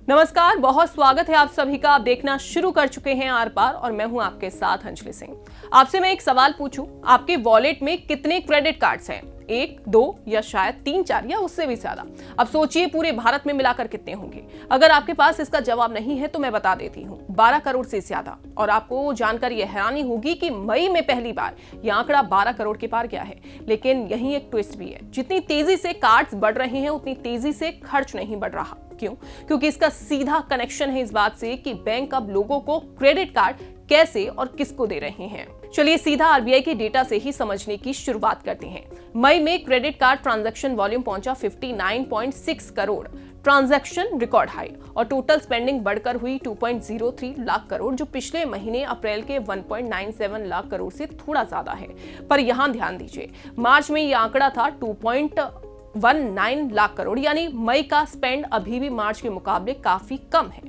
नमस्कार, बहुत स्वागत है आप सभी का। आप देखना शुरू कर चुके हैं आर पार और मैं हूं आपके साथ अंजलि सिंह। आपसे मैं एक सवाल पूछूं, आपके वॉलेट में कितने क्रेडिट कार्ड्स हैं? 1, 2 या शायद 3, 4 या उससे भी ज्यादा? अब सोचिए पूरे भारत में मिलाकर कितने होंगे। अगर आपके पास इसका जवाब नहीं है तो मैं बता देती हूँ, 12 करोड़ से ज्यादा। और आपको जानकर यह हैरानी होगी कि मई में पहली बार यह आंकड़ा 12 करोड़ के पार गया है। लेकिन यही एक ट्विस्ट भी है, जितनी तेजी से कार्ड्स बढ़ रहे हैं उतनी तेजी से खर्च नहीं बढ़ रहा। क्यों? क्योंकि इसका सीधा कनेक्शन है इस बात से कि बैंक अब लोगों को क्रेडिट कार्ड कैसे और किसको दे रहे हैं। चलिए सीधा आरबीआई के डेटा से ही समझने की शुरुआत करते हैं। मई में क्रेडिट कार्ड ट्रांजैक्शन वॉल्यूम पहुंचा 59.6 करोड़, ट्रांजैक्शन रिकॉर्ड हाई, और टोटल स्पेंडिंग बढ़कर हुई 2.03 लाख करोड़, जो पिछले महीने अप्रैल के 1.97 लाख करोड़ से थोड़ा ज्यादा है। पर यहां ध्यान दीजिए, मार्च में यह आंकड़ा था 2.19 लाख करोड़, यानी मई का स्पेंड अभी भी मार्च के मुकाबले काफी कम है।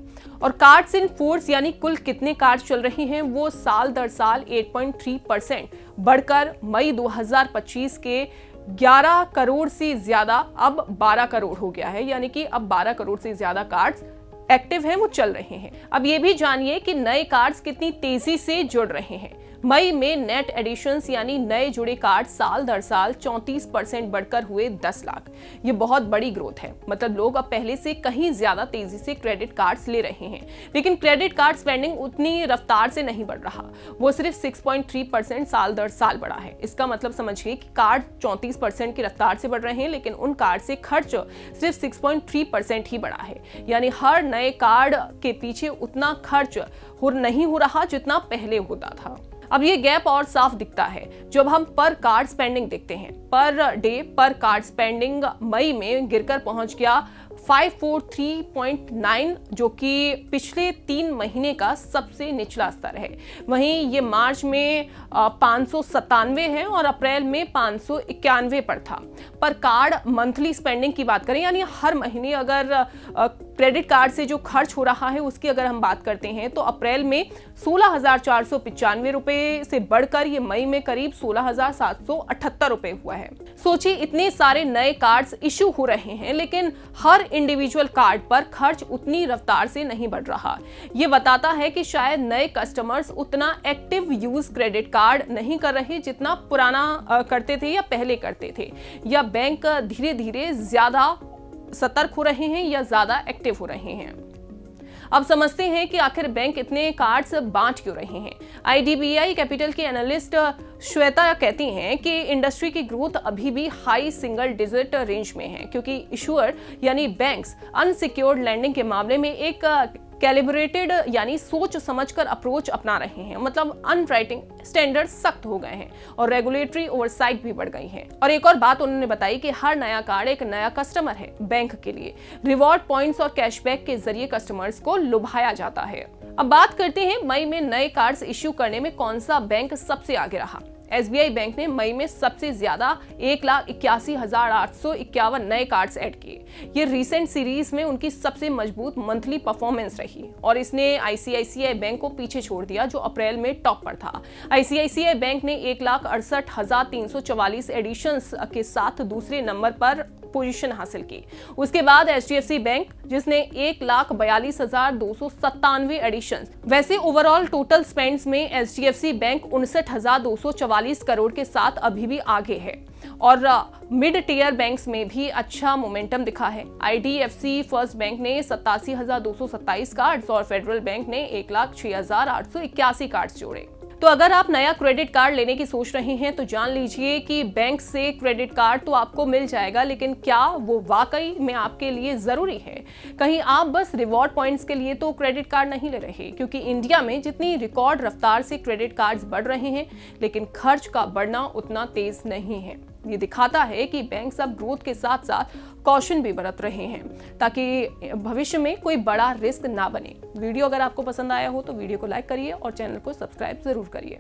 और कार्ड्स इन फोर्स यानी कुल कितने कार्ड चल रहे हैं वो साल दर साल 8.3% बढ़कर मई 2025 के 11 करोड़ से ज्यादा अब 12 करोड़ हो गया है। यानी कि अब 12 करोड़ से ज्यादा कार्ड्स एक्टिव हैं, वो चल रहे हैं। अब ये भी जानिए कि नए कार्ड्स कितनी तेजी से जुड़ रहे हैं। मई में नेट एडिशंस यानी नए जुड़े कार्ड साल दर साल 34% बढ़कर हुए 10 लाख। ये बहुत बड़ी ग्रोथ है, मतलब लोग अब पहले से कहीं ज्यादा तेजी से क्रेडिट कार्ड्स ले रहे हैं। लेकिन क्रेडिट कार्ड स्पेंडिंग उतनी रफ्तार से नहीं बढ़ रहा, वो सिर्फ 6.3% साल दर साल बढ़ा है। इसका मतलब समझिए कि कार्ड 34% की रफ्तार से बढ़ रहे हैं, लेकिन उन कार्ड से खर्च सिर्फ 6.3% ही बढ़ा है। यानी हर नए कार्ड के पीछे उतना खर्च नहीं हो रहा जितना पहले होता था। अब ये गैप और साफ दिखता है जब हम पर कार्ड स्पेंडिंग देखते हैं। पर डे पर कार्ड स्पेंडिंग मई में गिरकर पहुंच गया 543.9, जो कि पिछले 3 महीने का सबसे निचला स्तर है। वहीं ये मार्च में 597 है और अप्रैल में 591 पर था। पर कार्ड मंथली स्पेंडिंग की बात करें, यानी हर महीने अगर क्रेडिट कार्ड से जो खर्च हो रहा है उसकी अगर हम बात करते हैं, तो अप्रैल में 16,495 रुपए से बढ़कर ये मई में करीब 16,778 रुपए हुआ है। सोचिए, इतने सारे नए कार्ड्स इशू हो रहे हैं, लेकिन हर इंडिविजुअल कार्ड पर खर्च उतनी रफ्तार से नहीं बढ़ रहा। ये बताता है कि शायद नए कस्टमर्स उतना एक्टिव यूज क्रेडिट कार्ड नहीं कर रहे जितना पुराना करते थे या पहले करते थे, या बैंक धीरे धीरे ज्यादा सतर्क हो रहे हैं या ज्यादा एक्टिव हो रहे हैं। अब समझते हैं कि आखिर बैंक इतने कार्ड्स बांट क्यों रहे हैं। आईडीबीआई कैपिटल के एनालिस्ट श्वेता कहती हैं कि इंडस्ट्री की ग्रोथ अभी भी हाई सिंगल डिजिट रेंज में है, क्योंकि इशूअर यानी बैंक्स अनसिक्योर्ड लैंडिंग के मामले में एक कैलिब्रेटेड यानी सोच समझकर अप्रोच अपना रहे हैं। मतलब अंडरराइटिंग स्टैंडर्ड सख्त हो गए हैं और रेगुलेटरी ओवरसाइट भी बढ़ गई है। और एक और बात उन्होंने बताई कि हर नया कार्ड एक नया कस्टमर है बैंक के लिए। रिवॉर्ड पॉइंट्स और कैशबैक के जरिए कस्टमर्स को लुभाया जाता है। अब बात करते हैं मई में नए कार्ड्स इश्यू करने में कौन सा बैंक सबसे आगे रहा। एसबीआई बैंक ने मई में सबसे ज्यादा 1,81,851 नए कार्ड्स ऐड किए। ये रिसेंट सीरीज में उनकी सबसे मजबूत मंथली परफॉर्मेंस रही और इसने आईसीआईसीआई बैंक को पीछे छोड़ दिया, जो अप्रैल में टॉप पर था। आईसीआईसीआई बैंक ने 1,68,344 एडिशंस के साथ दूसरे नंबर पर पोजीशन हासिल की। उसके बाद एचडीएफसी बैंक, जिसने 1,42,297 एडिशंस। वैसे ओवरऑल टोटल स्पेंड्स में एचडीएफसी बैंक 59,244 करोड़ के साथ अभी भी आगे है। और मिड टियर बैंक्स में भी अच्छा मोमेंटम दिखा है। आईडीएफसी फर्स्ट बैंक ने 87,227 कार्ड्स और फेडरल बैंक ने 1,06,881 कार्ड्स जोड़े। तो अगर आप नया क्रेडिट कार्ड लेने की सोच रहे हैं तो जान लीजिए कि बैंक से क्रेडिट कार्ड तो आपको मिल जाएगा, लेकिन क्या वो वाकई में आपके लिए जरूरी है? कहीं आप बस रिवॉर्ड पॉइंट्स के लिए तो क्रेडिट कार्ड नहीं ले रहे, क्योंकि इंडिया में जितनी रिकॉर्ड रफ्तार से क्रेडिट कार्ड्स बढ़ रहे हैं, लेकिन खर्च का बढ़ना उतना तेज नहीं है। ये दिखाता है कि बैंक सब ग्रोथ के साथ साथ कॉशन भी बरत रहे हैं, ताकि भविष्य में कोई बड़ा रिस्क ना बने। वीडियो अगर आपको पसंद आया हो तो वीडियो को लाइक करिए और चैनल को सब्सक्राइब जरूर करिए।